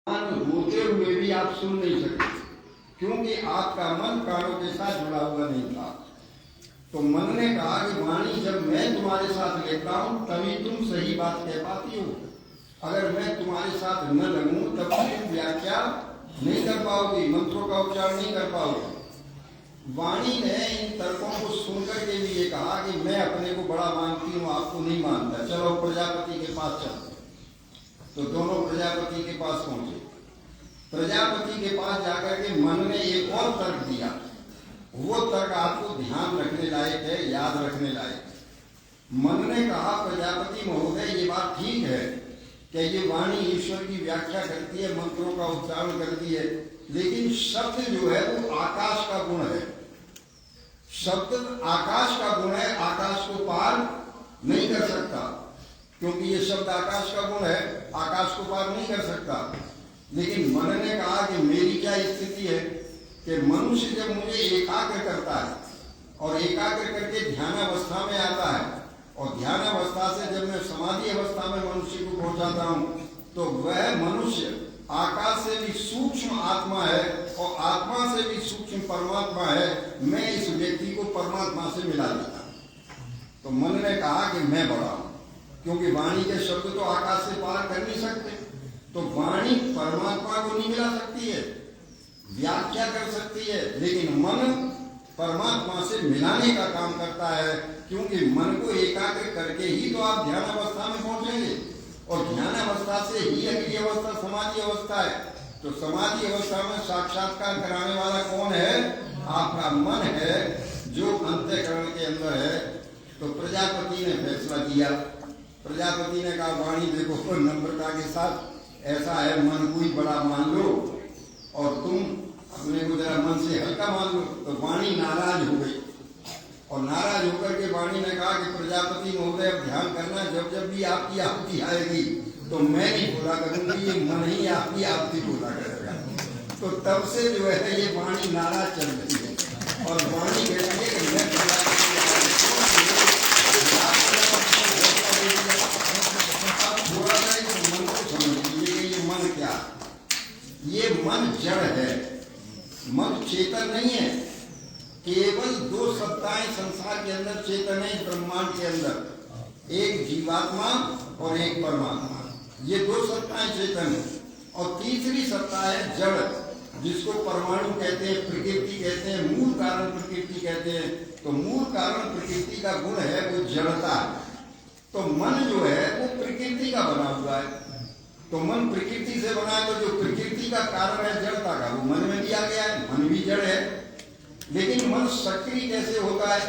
रोते हुए भी आप सुन नहीं सकते, क्योंकि आपका मन कानों के साथ जुड़ा हुआ नहीं था। तो मन ने कहा कि वाणी जब मैं तुम्हारे साथ लेता हूं तभी तुम सही बात कह पाती हो। अगर मैं तुम्हारे साथ न लगूं तब तुम व्याख्या नहीं कर पाओगी, मंत्रों का उच्चारण नहीं कर पाओगे। वाणी ने इन तर्कों को सुनकर के भी ये कहा कि मैं अपने को बड़ा मानती हूँ, आपको नहीं मानता, चलो प्रजापति के पास चलते। तो दोनों प्रजापति के पास पहुंचे। प्रजापति के पास जाकर के मन ने एक और तर्क दिया। वो तर्क आपको ध्यान रखने लायक है, याद रखने लायक है। मन ने कहा, प्रजापति महोदय ये बात ठीक है कि ये वाणी ईश्वर की व्याख्या करती है, मंत्रों का उच्चारण करती है, लेकिन शब्द जो है वो आकाश का गुण है। शब्द आकाश का गुण है, आकाश को पार नहीं कर सकता, क्योंकि ये शब्द आकाश का गुण है, आकाश को पार नहीं कर सकता। लेकिन मन ने कहा कि मेरी क्या स्थिति है कि मनुष्य जब मुझे एकाग्र करता है और एकाग्र करके ध्यानावस्था में आता है, और ध्यानावस्था से जब मैं समाधि अवस्था में मनुष्य को पहुंचाता हूं, तो वह मनुष्य आकाश से भी सूक्ष्म आत्मा है और आत्मा से भी सूक्ष्म परमात्मा है। मैं इस व्यक्ति को परमात्मा से मिला देता। तो मन ने कहा कि मैं बड़ा हूं, क्योंकि वाणी के शब्द तो आकाश से पार कर नहीं सकते। तो वाणी परमात्मा को नहीं मिला सकती है, व्याख्या कर सकती है, लेकिन मन परमात्मा से मिलाने का काम करता है, क्योंकि मन को एकाग्र करके ही तो आप ध्यान अवस्था में पहुंचेंगे, और ध्यान अवस्था से ही अगली अवस्था समाधि अवस्था है। तो समाधि अवस्था में साक्षात्कार कराने वाला कौन है? आपका मन है, जो अंतःकरण के अंदर है। तो प्रजापति ने फैसला किया। प्रजापति ने कहा, वाणी देखो, नम्रता के साथ ऐसा है, मन को ही बड़ा मान लो और तुम अपने को जरा मन से हल्का मान लो। तो वाणी नाराज हो गई, और नाराज होकर के वाणी ने कहा कि प्रजापति महोदय अब ध्यान करना, जब जब भी आपकी आहुति आएगी तो मैं नहीं बोला करूंगी, ये मन ही आपकी आहुति बोला करेगा। तो तब से जो है ये वाणी नाराज चल रही है, और वाणी कहती है कि मैं थोड़ा सा मन को समझ लीजिए कि ये मन क्या, ये मन जड़ है, मन चेतन नहीं है। केवल दो सत्ताएं संसार के अंदर चेतन है, ब्रह्मांड के अंदर, एक जीवात्मा और एक परमात्मा। ये दो सत्ताएं चेतन है, और तीसरी सत्ता है जड़, जिसको परमाणु कहते हैं, प्रकृति कहते हैं, मूल कारण प्रकृति कहते हैं। तो मूल कारण प्रकृति का गुण है वो जड़ता है। तो मन जो है वो प्रकृति का बना हुआ है। तो मन प्रकृति से बना है, तो जो प्रकृति का कारण है जड़ता का, वो मन में दिया गया है। मन भी जड़ है, लेकिन मन सक्रिय कैसे होता है?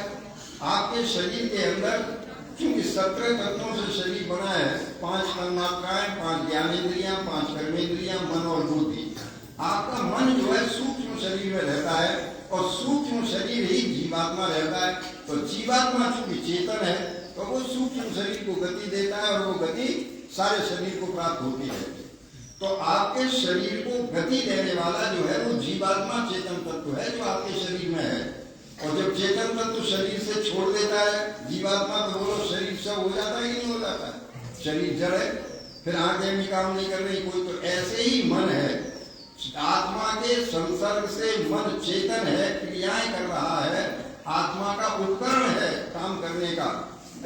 आपके शरीर के अंदर क्योंकि 17 तत्वों से शरीर बना है, 5 तन्मात्राएं, 5 ज्ञानेंद्रियां, 5 कर्मेंद्रियां, मन और बुद्धि। आपका मन जो है सूक्ष्म शरीर में रहता है, और सूक्ष्म शरीर ही जीवात्मा रहता है। तो जीवात्मा चूंकि चेतन है, तो वो सूक्ष्म शरीर को गति देता है, और वो गति सारे शरीर को प्राप्त होती है। तो आपके शरीर को गति देने वाला जो है वो जीवात्मा चेतन तत्व है, जो आपके शरीर में है। और जब चेतन तत्व शरीर से छोड़ देता है जीवात्मा, तो बोलो शरीर सब हो जाता है कि नहीं हो जाता है? शरीर जड़ है, फिर आंखें भी काम नहीं कर रही कोई। तो ऐसे ही मन है, आत्मा के संसर्ग से मन चेतन है, क्रियाएं कर रहा है, आत्मा का उपकरण है काम करने का,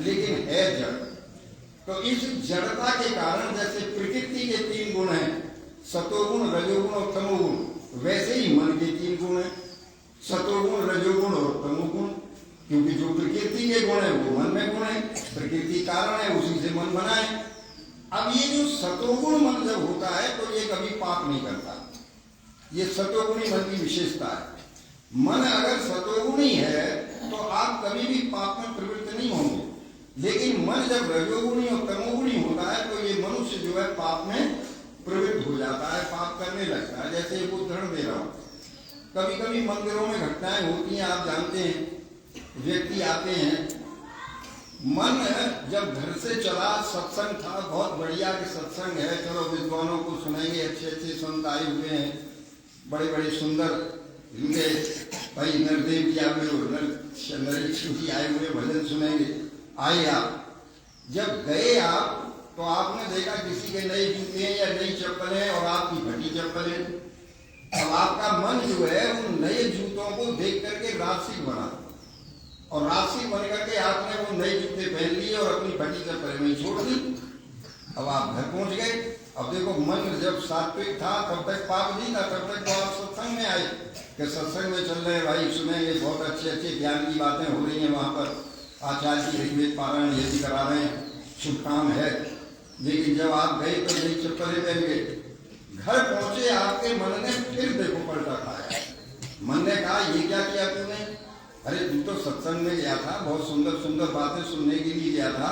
लेकिन है जड़। तो इस जड़ता के कारण जैसे प्रकृति के 3 गुण हैं, सतोगुण, रजोगुण और तमोगुण, वैसे ही मन के 3 गुण हैं, सतोगुण, रजोगुण और तमोगुण। क्योंकि जो प्रकृति के गुण है वो मन में गुण है, प्रकृति कारण है, उसी से मन बना है। अब ये जो सतोगुण मन जब होता है तो ये कभी पाप नहीं करता। ये सतोगुणी मन की विशेषता है। मन अगर सतोगुणी है तो आप कभी भी पाप में प्रवृत्त नहीं होंगे। लेकिन मन जब रजोगुणी और तमोगुणी होता है तो ये मनुष्य जो है पाप में प्रवृत्त हो जाता है, पाप करने लगता है। जैसे एक उदाहरण दे रहा हूं, कभी कभी मंदिरों में घटनाएं होती हैं, आप जानते हैं, व्यक्ति आते हैं, मन जब घर से चला, सत्संग था, बहुत बढ़िया के सत्संग है, चलो विद्वानों को सुनेंगे, अच्छे अच्छे संत आए हुए हैं, बड़े बड़े सुंदर भाई नरदेव जी आए हुए, नरेश जी आए हुए, भजन सुनेंगे। आए आप, जब गए आप तो आपने देखा किसी के नए जूते हैं या नई चप्पलें और आपकी फटी चप्पलें, अब आपका मन जो है उन नए जूतों को देख करके रासिक बना, और रासिक बन करके आपने वो नए जूते पहन लिए और अपनी फटी चप्पलें में छोड़ दी। अब आप घर पहुंच गए। अब देखो, मन जब सात्विक था तब तक पाप नहीं था, तब तक तो आप सत्संग में आए कि सत्संग में चल रहे हैं भाई, सुनेंगे, बहुत अच्छे अच्छे ज्ञान की बातें हो रही हैं, वहाँ पर आचार्य जी ऋग्वेद पारायण यदि करा रहे हैं, शुभ काम है। लेकिन जब आप गए तो नई चप्पलें पहन गए, घर पहुंचे, आपके मन ने फिर देखो पलटा खाया। मन ने कहा ये क्या किया तूने? अरे तू तो सत्संग में गया था, बहुत सुंदर सुंदर बातें सुनने के लिए गया था,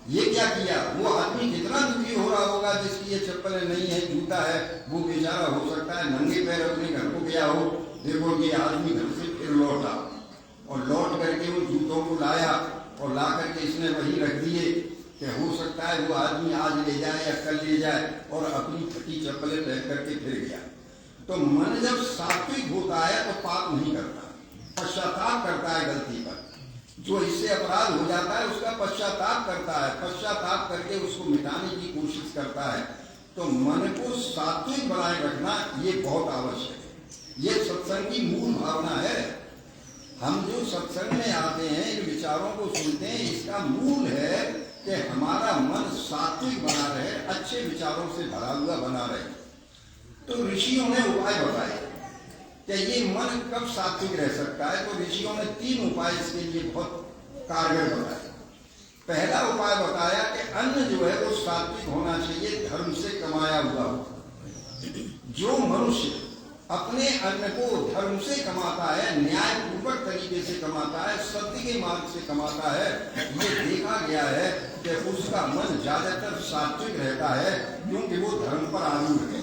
ये क्या किया? वो आदमी कितना दुखी हो रहा होगा जिसकी ये चप्पलें नहीं है, जूता है, वो बेचारा हो सकता है नंगे पैर अपने घर को गया हो। देखो ये आदमी घर से फिर लौटा और लौट करके उन जूतों को लाया और ला करके इसने वहीं रख दिए कि हो सकता है वो आदमी आज ले जाए या कल ले जाए, और अपनी फटी चप्पलें पहन करके फिर गया। तो मन जब सात्विक होता है तो पाप नहीं करता, पश्चाताप करता है गलती पर। जो इससे अपराध हो जाता है उसका पश्चाताप करता है, पश्चाताप करके उसको मिटाने की कोशिश करता है। तो मन को सात्विक बनाए रखना ये बहुत आवश्यक है, ये सत्संग की मूल भावना है। हम जो सत्संग में आते हैं, इन विचारों को सुनते हैं, इसका मूल है कि हमारा मन सात्विक बना रहे, अच्छे विचारों से भरा हुआ बना रहे। तो ऋषियों ने उपाय बताए कि ये मन कब सात्विक रह सकता है। तो ऋषियों ने 3 उपाय इसके लिए बहुत कारगर बताए। पहला उपाय बताया कि अन्न जो है वो सात्विक होना चाहिए, धर्म से कमाया हुआ हो। जो मनुष्य अपने अन्न को धर्म से कमाता है, न्याय पूर्वक तरीके से कमाता है, सत्य के मार्ग से कमाता है, ये देखा गया है कि उसका मन ज्यादातर सात्विक रहता है, क्योंकि वो धर्म पर आरूढ़ है,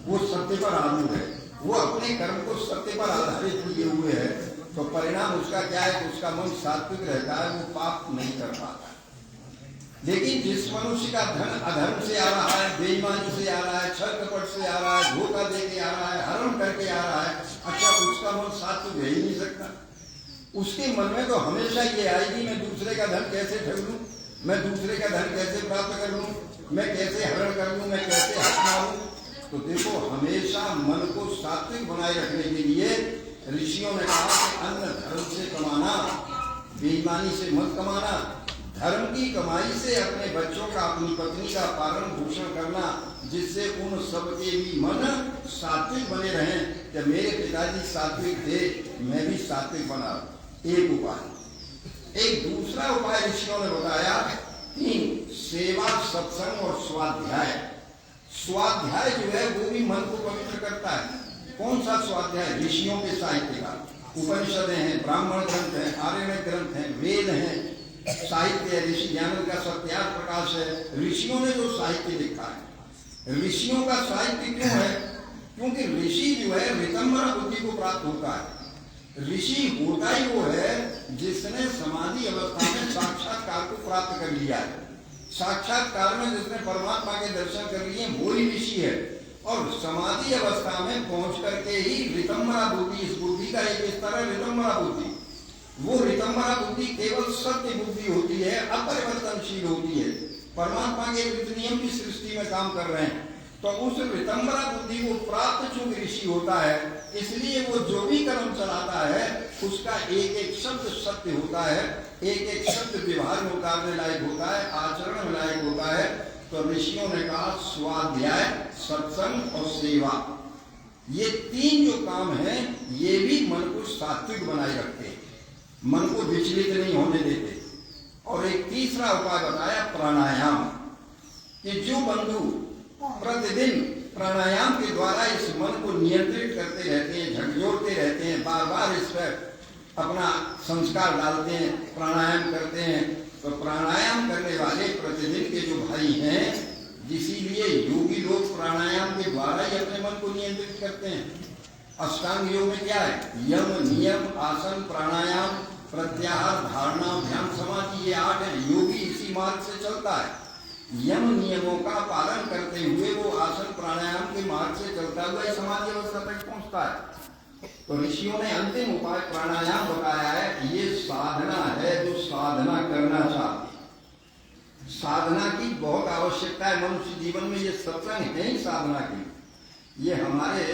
वो सत्य पर आरूढ़ है, वो अपने कर्म को सत्य पर आधारित किए हुए है। तो परिणाम उसका क्या है? उसका मन सात्विक रहता है, वो पाप नहीं कर पाता। लेकिन जिस मनुष्य का धन अधर्म से आ रहा है, बेईमानी से आ रहा है, छल कपट से आ रहा है, धोखा दे के आ रहा है, हरण करके आ रहा है, अच्छा उसका मन सात्विक रह ही नहीं सकता। उसके मन में तो हमेशा ये आएगी, मैं दूसरे का धन कैसे ठग लूं, मैं दूसरे का धन कैसे प्राप्त कर लूं, मैं कैसे हरण कर लूं, मैं कैसे हक मारूं। तो देखो, हमेशा मन को सात्विक बनाए रखने के लिए ऋषियों ने कहा कि अन्न धर्म से कमाना, बेईमानी से मत कमाना, धर्म की कमाई से अपने बच्चों का, अपनी पत्नी का पालन पोषण करना, जिससे उन सबके भी मन सात्विक बने रहें कि मेरे पिताजी सात्विक थे, मैं भी सात्विक बना। एक उपाय। एक दूसरा उपाय ऋषियों ने बताया कि सेवा, सत्संग और स्वाध्याय। स्वाध्याय जो है वो भी मन को पवित्र करता है। कौन सा स्वाध्याय? ऋषियों के साहित्य का, उपनिषदें हैं, ब्राह्मण ग्रंथ हैं, आर्यन ग्रंथ हैं, वेद हैं, साहित्य है, ऋषि ज्ञान का सत्यार्थ प्रकाश है। ऋषियों ने जो साहित्य लिखा है, ऋषियों का साहित्य क्यों है? क्योंकि ऋषि जो है ऋतंभरा बुद्धि को प्राप्त होता है। ऋषि होता ही वो है जिसने समाधि अवस्था में साक्षात्कार को प्राप्त कर लिया है। साक्षात्कार में जिसने परमात्मा के दर्शन कर लिए, वो ही ऋषि है। और समाधि अवस्था में पहुंच करके ही ऋतंभरा बुद्धि, इस बुद्धि का एक स्तर है ऋतंभरा बुद्धि। वो ऋतंभरा बुद्धि केवल सत्य बुद्धि होती है, अपरिवर्तनशील होती है। परमात्मा के विविध नियम की सृष्टि में काम कर रहे हैं। तो उस ऋतंभरा बुद्धि को प्राप्त चूंकि ऋषि होता है, इसलिए वो जो भी कर्म चलाता है उसका एक एक शब्द सत्य होता है, एक एक शब्द व्यवहार में उतारने लायक होता है, आचरण में लायक होता है। तो ऋषियों ने कहा स्वाध्याय, सत्संग और सेवा, ये 3 जो काम हैं ये भी मन को सात्विक बनाए रखते हैं, मन को विचलित नहीं होने देते। और एक तीसरा उपाय बताया प्राणायाम, कि जो बंधु प्रतिदिन प्राणायाम के द्वारा इस मन को नियंत्रित करते रहते हैं, झकझोरते रहते हैं, बार बार इस पर अपना संस्कार डालते हैं, प्राणायाम करते हैं। तो प्राणायाम करने वाले प्रतिदिन के जो भाई हैं, इसीलिए योगी लोग प्राणायाम के द्वारा ही अपने मन को नियंत्रित करते हैं। अष्टांग योग में क्या है? यम, नियम, आसन, प्राणायाम, प्रत्याहार, धारणा, ध्यान, समाधि, ये 8 है। योगी इसी मार्ग से चलता है। यम नियमों का पालन करते हुए वो आसन प्राणायाम के मार्ग से चलता हुआ समाधि अवस्था तक पहुंचता है। तो ऋषियों ने अंतिम उपाय प्राणायाम बताया है। ये साधना है जो साधना करना चाहते हैं। साधना की बहुत आवश्यकता है मनुष्य जीवन में। ये सत्संग है ही साधना की। ये हमारे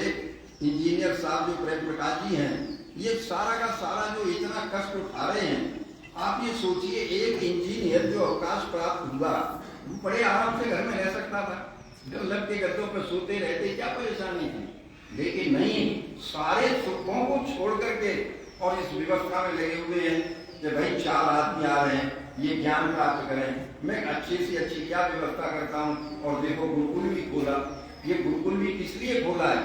इंजीनियर साहब जो प्रेम प्रकाश जी हैं, ये सारा का सारा जो इतना कष्ट उठा रहे हैं, आप ये सोचिए एक इंजीनियर जो अवकाश प्राप्त हुआ, बड़े आराम से घर में रह सकता था, जब लग के गद्दों पर सोते रहते, क्या परेशानी थी। लेकिन नहीं, सारे सुखों को छोड़ करके और इस व्यवस्था में लगे हुए हैं कि भाई 4 आदमी आ रहे हैं, ये ज्ञान प्राप्त करें, मैं अच्छी से अच्छी क्या व्यवस्था करता हूँ। और देखो गुरुकुल भी खोला। ये गुरुकुल भी इसलिए खोला है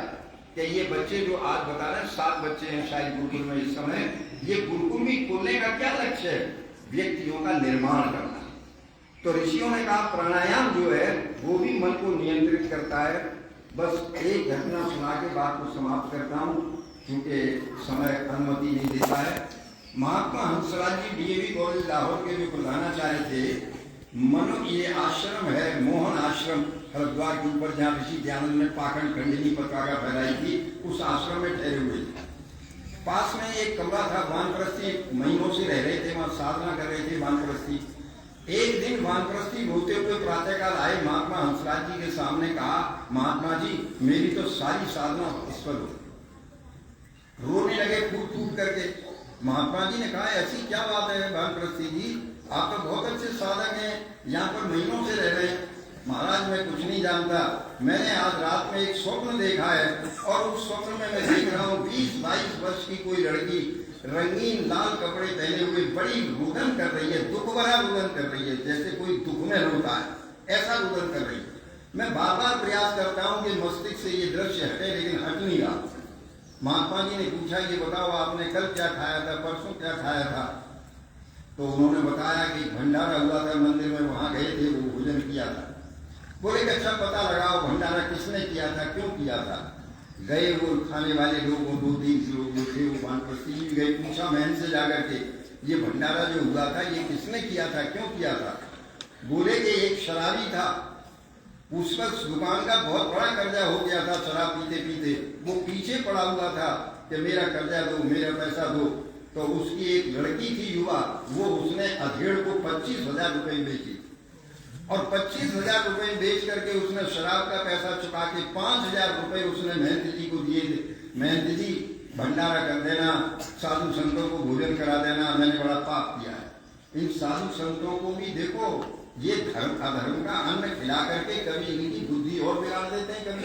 कि ये बच्चे जो आज बता रहे हैं, 7 बच्चे हैं शायद गुरुकुल में इस समय, ये गुरुकुल भी खोलने का क्या लक्ष्य है? व्यक्तियों का निर्माण करना। तो ऋषियों ने कहा प्राणायाम जो है वो भी मन को नियंत्रित करता है। बस एक घटना सुना के बात को समाप्त करता हूँ, क्योंकि समय अनुमति नहीं देता है। महात्मा हंसराज जी डीएवी कॉलेज लाहौर के जो प्रधानाचार्य थे, मनो ये आश्रम है मोहन आश्रम हरिद्वार के ऊपर, जहाँ ऋषि दयानंद ने पाखंड खंडिनी पताका फहराई थी, उस आश्रम में ठहरे हुए थे। पास में एक कमरा था, वानप्रस्थी महीनों से रह रहे थे, वहां साधना कर रहे थे वानप्रस्थी। एक दिन वानप्रस्थी रोते हुए प्रातःकाल आए, महात्मा हंसराज जी के सामने कहा, महात्मा जी मेरी तो सारी साधना ईश्वर हो। रोने लगे फूट फूट करके। महात्मा जी ने कहा ऐसी क्या बात है वानप्रस्थी जी, आप तो बहुत अच्छे साधक हैं, यहाँ पर महीनों से रह रहे हैं। महाराज मैं कुछ नहीं जानता, मैंने आज रात में एक स्वप्न देखा है, और उस स्वप्न में मैं देख रहा हूँ 20-22 वर्ष की कोई लड़की रंगीन लाल कपड़े पहने हुए बड़ी रुदन कर रही है, दुख भरा रुदन कर रही है, जैसे कोई दुख में रोता है, ऐसा रुदन कर रही है। मैं बार बार प्रयास करता हूँ कि मस्तिष्क से ये दृश्य हटे, लेकिन हट नहीं रहा। महात्मा जी ने पूछा ये बताओ आपने कल क्या खाया था, परसों क्या खाया था? तो उन्होंने बताया कि भंडारा हुआ था मंदिर में, वहां गए थे, वो भोजन किया था। बोले कि अच्छा पता लगाओ भंडारा किसने किया था, क्यों किया था? गए वो खाने वाले लोग, वो 2-3 लोग जो थे, वो वानप्रस्थी जी गए, पूछा महन से जाकर के ये भंडारा जो हुआ था ये किसने किया था, क्यों किया था? बोले कि एक शराबी था, उस वक्त दुकान का बहुत बड़ा कर्जा हो गया था, शराब पीते पीते वो पीछे पड़ा हुआ था कि मेरा कर्जा दो, मेरा पैसा दो। तो उसकी एक लड़की थी युवा, वो उसने अधेड़ को 25,000 रुपए बेची, और 25,000 रुपए बेच करके उसने शराब का पैसा चुका के 5,000 रुपए उसने महंत जी को दिए थे। महंत जी भंडारा कर देना, साधु संतों को भोजन करा देना, मैंने बड़ा पाप किया है। इन साधु संतों को भी देखो, ये धर्म अधर्म का अन्न खिला करके कभी इनकी बुद्धि और बिगाड़ देते हैं, कभी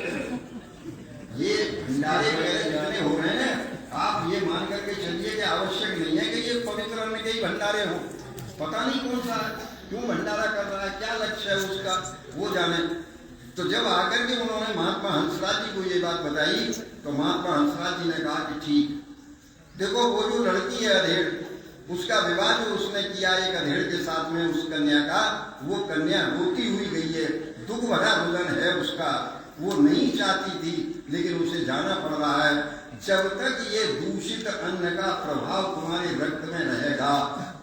ये भंडारे वगैरह जितने हो रहे हैं, आप ये मान करके चलिए कि आवश्यक नहीं है कि ये पवित्र अन्न के ही भंडारे हो। पता नहीं कौन सा क्यों भंडारा कर रहा है, क्या लक्ष्य है उसका, वो जाने। तो जब आकर के उन्होंने महात्मा हंसराज जी को ये बात बताई, तो महात्मा हंसराज जी ने कहा कि ठीक, देखो वो जो लड़की है अधेड़, उसका विवाह जो उसने किया एक अधेड़ के साथ में उस कन्या का, वो कन्या रोती हुई गई है, दुख भरा रुदन है उसका, वो नहीं चाहती थी लेकिन उसे जाना पड़ रहा है। जब तक ये दूषित अन्न का प्रभाव तुम्हारे रक्त में रहेगा,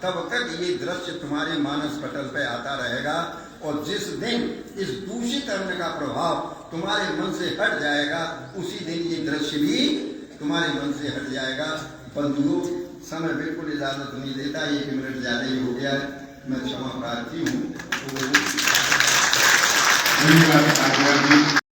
तब तक ये दृश्य तुम्हारे मानस पटल पे आता रहेगा, और जिस दिन इस दूषित अन्न का प्रभाव तुम्हारे मन से हट जाएगा, उसी दिन ये दृश्य भी तुम्हारे मन से हट जाएगा। बंधुओं, समय बिल्कुल इजाजत नहीं देता, 1 मिनट ज्यादा ही हो गया है, मैं क्षमा प्रार्थी हूँ।